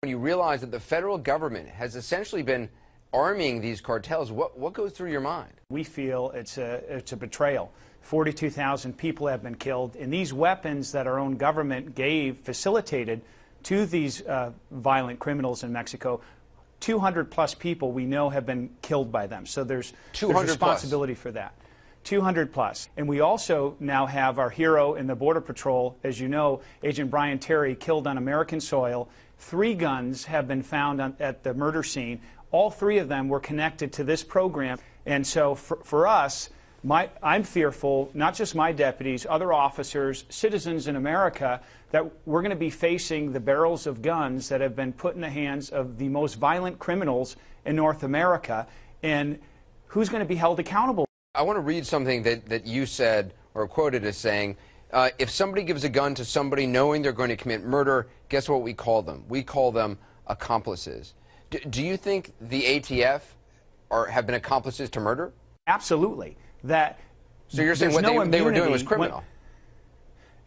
When you realize that the federal government has essentially been arming these cartels, what goes through your mind? We feel it's a betrayal. 42,000 people have been killed, and these weapons that our own government facilitated to these violent criminals in Mexico, 200 plus people we know have been killed by them. So there's responsibility for that. 200 plus. And we also now have our hero in the Border Patrol, as you know, Agent Brian Terry, killed on American soil. 3 guns have been found at the murder scene. All 3 of them were connected to this program. And so for us, I'm fearful, not just my deputies, other officers, citizens in America, that we're going to be facing the barrels of guns that have been put in the hands of the most violent criminals in North America. And who's going to be held accountable? I want to read something that you said or quoted as saying, if somebody gives a gun to somebody knowing they're going to commit murder, guess what we call them? We call them accomplices. Do you think the ATF have been accomplices to murder? Absolutely. So you're saying what they were doing was criminal?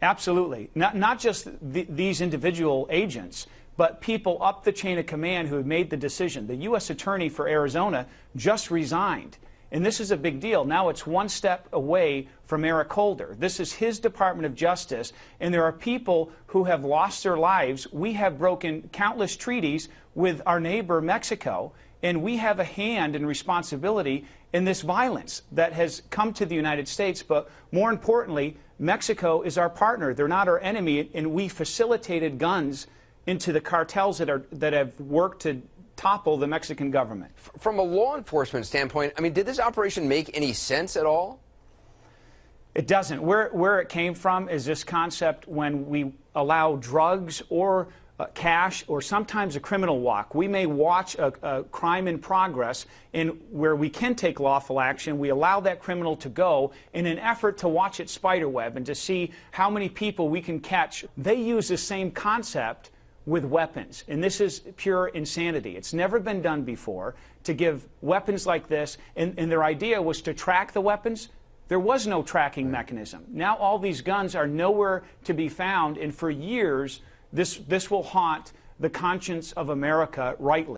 Absolutely. Not just these individual agents, but people up the chain of command who have made the decision. The U.S. Attorney for Arizona just resigned. And this is a big deal. Now it's one step away from Eric Holder. This is his Department of Justice, and there are people who have lost their lives. We have broken countless treaties with our neighbor Mexico, and we have a hand and responsibility in this violence that has come to the United States. But more importantly, Mexico is our partner. They're not our enemy, and we facilitated guns into the cartels that have worked to topple the Mexican government. From a law enforcement standpoint, I mean, did this operation make any sense at all? It doesn't. Where it came from is this concept when we allow drugs or cash or sometimes a criminal walk. We may watch a crime in progress, and where we can take lawful action, we allow that criminal to go in an effort to watch its spiderweb and to see how many people we can catch. They use the same concept with weapons, and this is pure insanity. It's never been done before to give weapons like this, and their idea was to track the weapons. There was no tracking mechanism. Now all these guns are nowhere to be found, and for years this will haunt the conscience of America rightly.